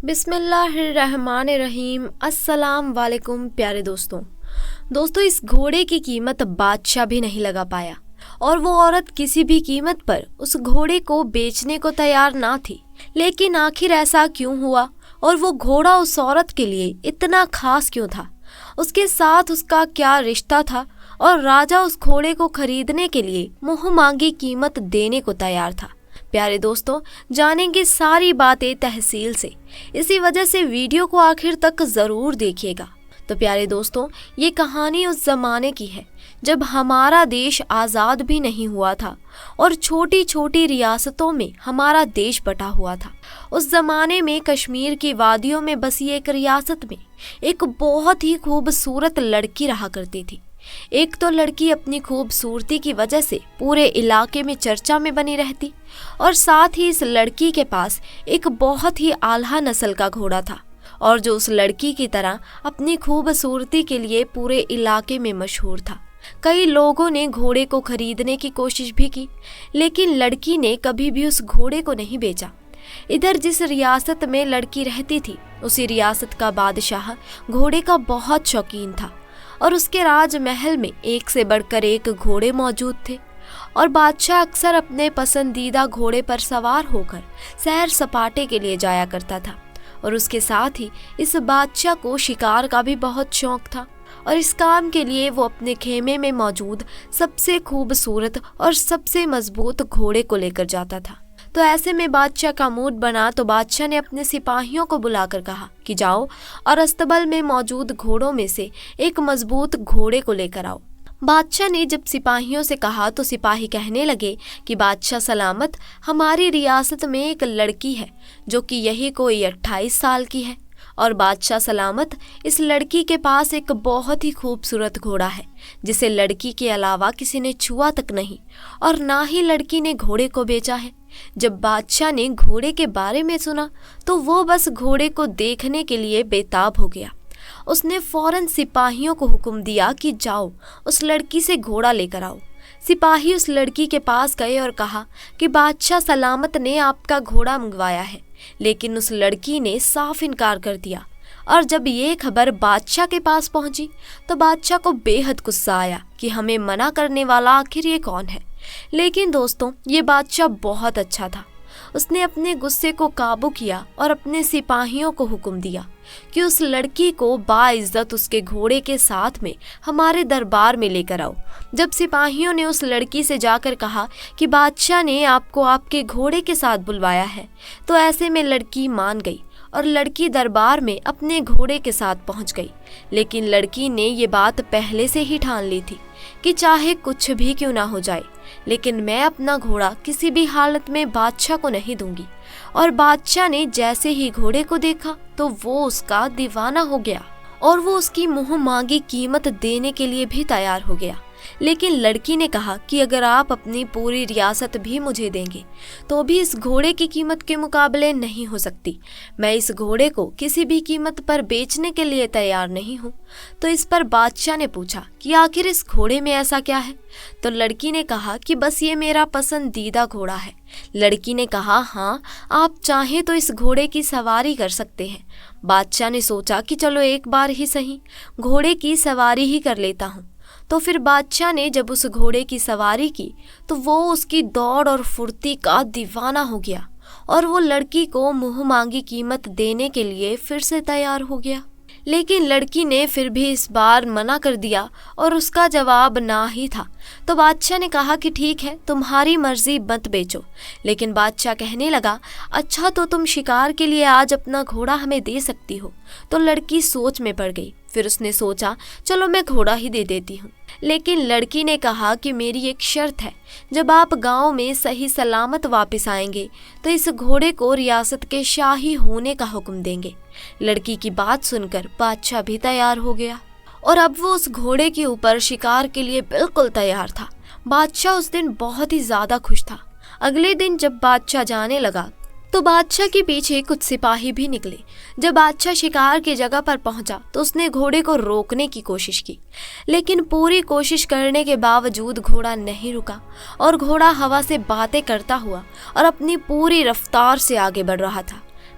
بسم اللہ الرحمن الرحیم۔ السلام علیکم پیارے دوستوں، اس گھوڑے کی قیمت بادشاہ بھی نہیں لگا پایا اور وہ عورت کسی بھی قیمت پر اس گھوڑے کو بیچنے کو تیار نہ تھی۔ لیکن آخر ایسا کیوں ہوا اور وہ گھوڑا اس عورت کے لیے اتنا خاص کیوں تھا؟ اس کے ساتھ اس کا کیا رشتہ تھا اور راجہ اس گھوڑے کو خریدنے کے لیے منہ مانگی قیمت دینے کو تیار تھا؟ پیارے دوستوں، جانیں گے ساری باتیں تفصیل سے، اسی وجہ سے ویڈیو کو آخر تک ضرور دیکھیے گا۔ تو پیارے دوستوں، یہ کہانی اس زمانے کی ہے جب ہمارا دیش آزاد بھی نہیں ہوا تھا اور چھوٹی چھوٹی ریاستوں میں ہمارا دیش بٹا ہوا تھا۔ اس زمانے میں کشمیر کی وادیوں میں بسی ایک ریاست میں ایک بہت ہی خوبصورت لڑکی رہا کرتی تھی۔ ایک تو لڑکی اپنی خوبصورتی کی وجہ سے پورے علاقے میں چرچا میں بنی رہتی اور ساتھ ہی اس لڑکی کے پاس ایک بہت ہی اعلیٰ نسل کا گھوڑا تھا اور جو اس لڑکی کی طرح اپنی خوبصورتی کے لیے پورے علاقے میں مشہور تھا۔ کئی لوگوں نے گھوڑے کو خریدنے کی کوشش بھی کی، لیکن لڑکی نے کبھی بھی اس گھوڑے کو نہیں بیچا۔ ادھر جس ریاست میں لڑکی رہتی تھی، اسی ریاست کا بادشاہ گھوڑے کا بہت شوقین تھا اور اس کے راج محل میں ایک سے بڑھ کر ایک گھوڑے موجود تھے اور بادشاہ اکثر اپنے پسندیدہ گھوڑے پر سوار ہو کر سیر سپاٹے کے لیے جایا کرتا تھا اور اس کے ساتھ ہی اس بادشاہ کو شکار کا بھی بہت شوق تھا اور اس کام کے لیے وہ اپنے خیمے میں موجود سب سے خوبصورت اور سب سے مضبوط گھوڑے کو لے کر جاتا تھا۔ تو ایسے میں بادشاہ کا موڈ بنا تو بادشاہ نے اپنے سپاہیوں کو بلا کر کہا کہ جاؤ اور استبل میں موجود گھوڑوں میں سے ایک مضبوط گھوڑے کو لے کر آؤ۔ بادشاہ نے جب سپاہیوں سے کہا تو سپاہی کہنے لگے کہ بادشاہ سلامت، ہماری ریاست میں ایک لڑکی ہے جو کہ یہی کوئی 28 سال کی ہے اور بادشاہ سلامت، اس لڑکی کے پاس ایک بہت ہی خوبصورت گھوڑا ہے جسے لڑکی کے علاوہ کسی نے چھوا تک نہیں اور نہ ہی لڑکی نے گھوڑے کو بیچا ہے۔ جب بادشاہ نے گھوڑے کے بارے میں سنا تو وہ بس گھوڑے کو دیکھنے کے لیے بے تاب ہو گیا۔ اس نے فوراً سپاہیوں کو حکم دیا کہ جاؤ اس لڑکی سے گھوڑا لے کر آؤ۔ سپاہی اس لڑکی کے پاس گئے اور کہا کہ بادشاہ سلامت نے آپ کا گھوڑا منگوایا ہے، لیکن اس لڑکی نے صاف انکار کر دیا اور جب یہ خبر بادشاہ کے پاس پہنچی تو بادشاہ کو بے حد غصہ آیا کہ ہمیں منع کرنے والا آخر یہ کون ہے۔ لیکن دوستوں، یہ بادشاہ بہت اچھا تھا۔ اس نے اپنے غصے کو قابو کیا اور اپنے سپاہیوں کو حکم دیا کہ اس لڑکی کو باعزت اس کے گھوڑے کے ساتھ میں ہمارے دربار میں لے کر آؤ۔ جب سپاہیوں نے اس لڑکی سے جا کر کہا کہ بادشاہ نے آپ کو آپ کے گھوڑے کے ساتھ بلوایا ہے، تو ایسے میں لڑکی مان گئی اور لڑکی دربار میں اپنے گھوڑے کے ساتھ پہنچ گئی۔ لیکن لڑکی نے یہ بات پہلے سے ہی ٹھان لی تھی کہ چاہے کچھ بھی کیوں نہ ہو جائے، لیکن میں اپنا گھوڑا کسی بھی حالت میں بادشاہ کو نہیں دوں گی۔ اور بادشاہ نے جیسے ہی گھوڑے کو دیکھا تو وہ اس کا دیوانہ ہو گیا اور وہ اس کی منہ مانگی قیمت دینے کے لیے بھی تیار ہو گیا۔ لیکن لڑکی نے کہا کہ اگر آپ اپنی پوری ریاست بھی مجھے دیں گے تو بھی اس گھوڑے کی قیمت کے مقابلے نہیں ہو سکتی۔ میں اس گھوڑے کو کسی بھی قیمت پر بیچنے کے لیے تیار نہیں ہوں۔ تو اس پر بادشاہ نے پوچھا کہ آخر اس گھوڑے میں ایسا کیا ہے؟ تو لڑکی نے کہا کہ بس یہ میرا پسندیدہ گھوڑا ہے۔ لڑکی نے کہا ہاں، آپ چاہیں تو اس گھوڑے کی سواری کر سکتے ہیں۔ بادشاہ نے سوچا کہ چلو ایک بار ہی صحیح، گھوڑے کی سواری ہی کر لیتا ہوں۔ تو پھر بادشاہ نے جب اس گھوڑے کی سواری کی تو وہ اس کی دوڑ اور پھرتی کا دیوانہ ہو گیا اور وہ لڑکی کو منہ مانگی قیمت دینے کے لیے پھر سے تیار ہو گیا۔ لیکن لڑکی نے پھر بھی اس بار منع کر دیا اور اس کا جواب نہ ہی تھا۔ تو بادشاہ نے کہا کہ ٹھیک ہے، تمہاری مرضی، مت بیچو۔ لیکن بادشاہ کہنے لگا اچھا تو تم شکار کے لیے آج اپنا گھوڑا ہمیں دے سکتی ہو۔ تو لڑکی سوچ میں پڑ گئی، پھر اس نے سوچا چلو میں گھوڑا ہی دے دیتی ہوں۔ لیکن لڑکی نے کہا کہ میری ایک شرط ہے، جب آپ گاؤں میں صحیح سلامت واپس آئیں گے تو اس گھوڑے کو ریاست کے شاہی ہونے کا حکم دیں گے۔ لڑکی کی بات سن کر بادشاہ بھی تیار ہو گیا اور اب وہ اس گھوڑے کے اوپر شکار کے لیے بالکل تیار تھا۔ بادشاہ اس دن بہت ہی زیادہ خوش تھا۔ اگلے دن جب بادشاہ جانے لگا تو بادشاہ کے پیچھے کچھ سپاہی بھی نکلے۔ جب بادشاہ شکار کی جگہ پر پہنچا تو اس نے گھوڑے کو روکنے کی کوشش کی، لیکن پوری کوشش کرنے کے باوجود گھوڑا نہیں رکا اور گھوڑا ہوا سے باتیں کرتا ہوا اور اپنی پوری رفتار سے آگے بڑھ رہا تھا۔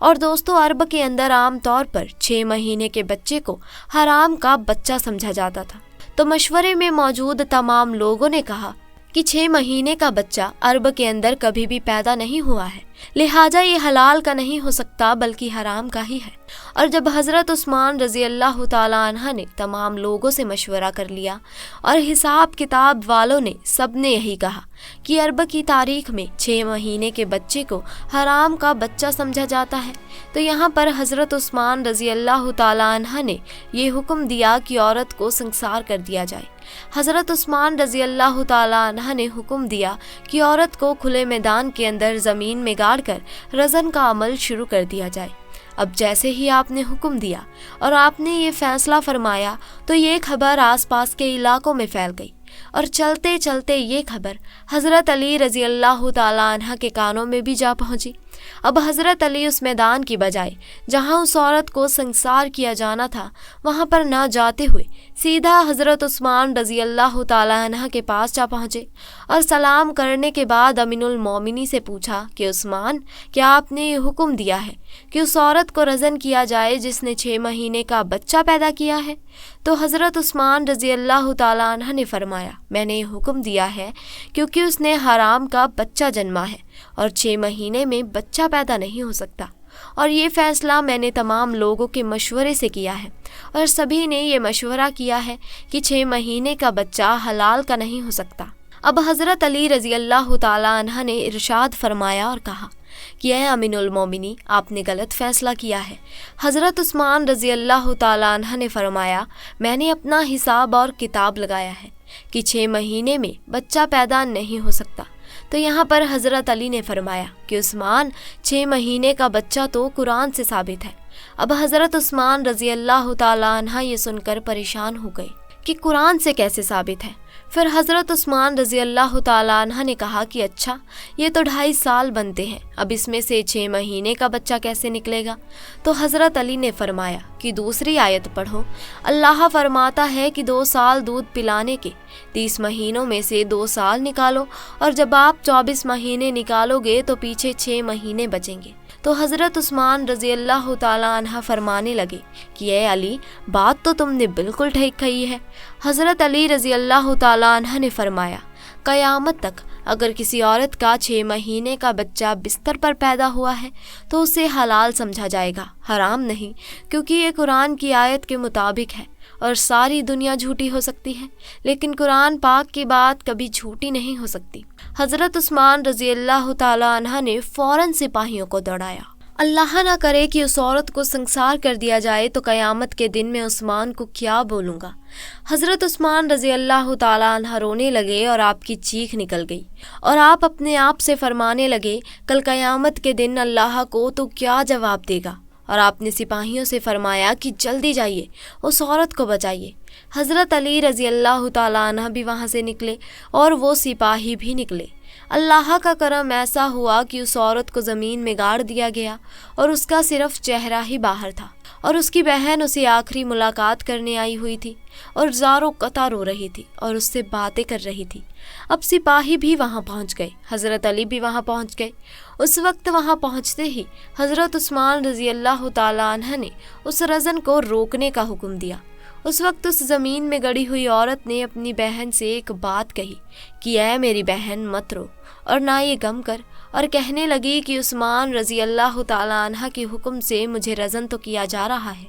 اور دوستوں عرب کے اندر عام طور پر 6 مہینے کے بچے کو حرام کا بچہ سمجھا جاتا تھا۔ تو مشورے میں موجود تمام لوگوں نے کہا کہ 6 مہینے کا بچہ عرب کے اندر کبھی بھی پیدا نہیں ہوا ہے، لہٰذا یہ حلال کا نہیں ہو سکتا بلکہ حرام کا ہی ہے۔ اور جب حضرت عثمان رضی اللہ تعالیٰ عنہ نے تمام لوگوں سے مشورہ کر لیا اور حساب کتاب والوں نے سب نے یہی کہا کہ عرب کی تاریخ میں 6 مہینے کے بچے کو حرام کا بچہ سمجھا جاتا ہے، تو یہاں پر حضرت عثمان رضی اللہ تعالیٰ عنہ نے یہ حکم دیا کہ عورت کو سنسار کر دیا جائے۔ حضرت عثمان رضی اللہ تعالیٰ عنہ نے حکم دیا کہ عورت کو کھلے میدان کے اندر زمین میں گاڑ کر رزن کا عمل شروع کر دیا جائے۔ اب جیسے ہی آپ نے حکم دیا اور آپ نے یہ فیصلہ فرمایا تو یہ خبر آس پاس کے علاقوں میں پھیل گئی، اور چلتے چلتے یہ خبر حضرت علی رضی اللہ تعالیٰ عنہ کے کانوں میں بھی جا پہنچی۔ اب حضرت علی اس میدان کی بجائے جہاں اس عورت کو سنسار کیا جانا تھا وہاں پر نہ جاتے ہوئے سیدھا حضرت عثمان رضی اللہ تعالیٰ عنہ کے پاس جا پہنچے، اور سلام کرنے کے بعد امین المومنین سے پوچھا کہ عثمان، کیا آپ نے یہ حکم دیا ہے کہ اس عورت کو رزن کیا جائے جس نے 6 مہینے کا بچہ پیدا کیا ہے؟ تو حضرت عثمان رضی اللہ تعالیٰ عنہ نے فرمایا، میں نے یہ حکم دیا ہے کیونکہ اس نے حرام کا بچہ جنما ہے اور 6 مہینے میں بچہ پیدا نہیں ہو سکتا، اور یہ فیصلہ میں نے تمام لوگوں کے مشورے سے کیا ہے، اور سبھی نے یہ مشورہ کیا ہے کہ 6 مہینے کا بچہ حلال کا نہیں ہو سکتا۔ اب حضرت علی رضی اللہ تعالیٰ عنہ نے ارشاد فرمایا اور کہا کہ اے امین المومنین، آپ نے غلط فیصلہ کیا ہے۔ حضرت عثمان رضی اللہ تعالیٰ عنہ نے فرمایا، میں نے اپنا حساب اور کتاب لگایا ہے کہ 6 مہینے میں بچہ پیدا نہیں ہو سکتا۔ تو یہاں پر حضرت علی نے فرمایا کہ عثمان، 6 مہینے کا بچہ تو قرآن سے ثابت ہے۔ اب حضرت عثمان رضی اللہ تعالیٰ عنہ یہ سن کر پریشان ہو گئے کہ قرآن سے کیسے ثابت ہے۔ پھر حضرت عثمان رضی اللہ تعالیٰ عنہ نے کہا کہ اچھا، یہ تو 2.5 سال بنتے ہیں، اب اس میں سے 6 مہینے کا بچہ کیسے نکلے گا؟ تو حضرت علی نے فرمایا کہ دوسری آیت پڑھو، اللہ فرماتا ہے کہ 2 سال دودھ پلانے کے 30 مہینوں میں سے 2 سال نکالو، اور جب آپ 24 مہینے نکالو گے تو پیچھے 6 مہینے بچیں گے۔ تو حضرت عثمان رضی اللہ تعالیٰ عنہ فرمانے لگے کہ اے علی، بات تو تم نے بالکل ٹھیک کہی ہے۔ حضرت علی رضی اللہ تعالیٰ عنہ نے فرمایا، قیامت تک اگر کسی عورت کا 6 مہینے کا بچہ بستر پر پیدا ہوا ہے تو اسے حلال سمجھا جائے گا، حرام نہیں، کیونکہ یہ قرآن کی آیت کے مطابق ہے، اور ساری دنیا جھوٹی ہو سکتی ہے لیکن قرآن پاک کی بات کبھی جھوٹی نہیں ہو سکتی۔ حضرت عثمان رضی اللہ تعالیٰ عنہ نے فوراً سپاہیوں کو دوڑایا۔ اللہ نہ کرے کہ اس عورت کو سنسار کر دیا جائے تو قیامت کے دن میں عثمان کو کیا بولوں گا۔ حضرت عثمان رضی اللہ تعالیٰ عنہ رونے لگے اور آپ کی چیخ نکل گئی، اور آپ اپنے آپ سے فرمانے لگے، کل قیامت کے دن اللہ کو تو کیا جواب دے گا؟ اور آپ نے سپاہیوں سے فرمایا کہ جلدی جائیے، اس عورت کو بچائیے۔ حضرت علی رضی اللہ تعالیٰ عنہ بھی وہاں سے نکلے اور وہ سپاہی بھی نکلے۔ اللہ کا کرم ایسا ہوا کہ اس عورت کو زمین میں گاڑ دیا گیا اور اس کا صرف چہرہ ہی باہر تھا، اور اس کی بہن اسے آخری ملاقات کرنے آئی ہوئی تھی اور زاروں قطع رو رہی تھی اور اس سے باتیں کر رہی تھی۔ اب سپاہی بھی وہاں پہنچ گئے، حضرت علی بھی وہاں پہنچ گئے۔ اس وقت وہاں پہنچتے ہی حضرت عثمان رضی اللہ تعالیٰ عنہ نے اس رزن کو روکنے کا حکم دیا۔ اس وقت اس زمین میں گڑی ہوئی عورت نے اپنی بہن سے ایک بات کہی کہ اے میری بہن، مت رو اور نہ یہ غم کر، اور کہنے لگی کہ عثمان رضی اللہ تعالیٰ عنہ کے حکم سے مجھے رزن تو کیا جا رہا ہے،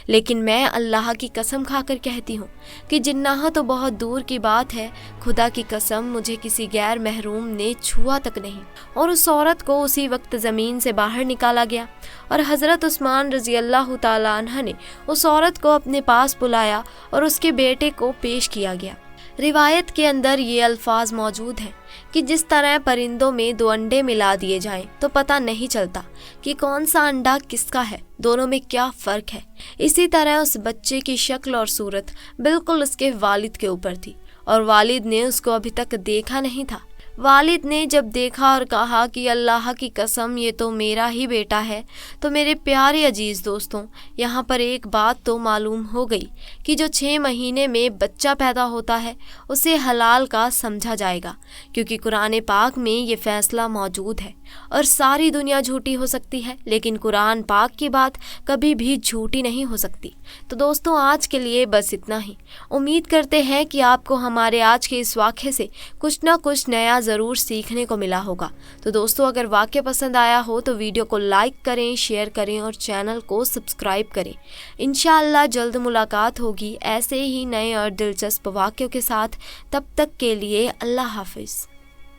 لیکن میں اللہ کی قسم کھا کر کہتی ہوں کہ جناح تو بہت دور کی بات ہے، خدا کی قسم مجھے کسی غیر محروم نے چھوا تک نہیں۔ اور اس عورت کو اسی وقت زمین سے باہر نکالا گیا، اور حضرت عثمان رضی اللہ تعالیٰ عنہ نے اس عورت کو اپنے پاس بلایا اور اس کے بیٹے کو پیش کیا گیا۔ روایت کے اندر یہ الفاظ موجود ہیں کہ جس طرح پرندوں میں 2 انڈے ملا دیے جائیں تو پتہ نہیں چلتا کہ کون سا انڈا کس کا ہے، دونوں میں کیا فرق ہے، اسی طرح اس بچے کی شکل اور صورت بالکل اس کے والد کے اوپر تھی، اور والد نے اس کو ابھی تک دیکھا نہیں تھا۔ والد نے جب دیکھا اور کہا کہ اللہ کی قسم یہ تو میرا ہی بیٹا ہے، تو میرے پیارے عزیز دوستوں، یہاں پر ایک بات تو معلوم ہو گئی کہ جو 6 مہینے میں بچہ پیدا ہوتا ہے اسے حلال کا سمجھا جائے گا، کیونکہ قرآن پاک میں یہ فیصلہ موجود ہے۔ اور ساری دنیا جھوٹی ہو سکتی ہے لیکن قرآن پاک کی بات کبھی بھی جھوٹی نہیں ہو سکتی۔ تو دوستوں، آج کے لیے بس اتنا ہی۔ امید کرتے ہیں کہ آپ کو ہمارے آج کے اس واقعے سے کچھ نہ کچھ نیا ضرور سیکھنے کو ملا ہوگا۔ تو دوستوں، اگر واقعہ پسند آیا ہو تو ویڈیو کو لائک کریں، شیئر کریں اور چینل کو سبسکرائب کریں۔ انشاءاللہ جلد ملاقات ہوگی ایسے ہی نئے اور دلچسپ واقعوں کے ساتھ۔ تب تک کے لیے اللہ حافظ۔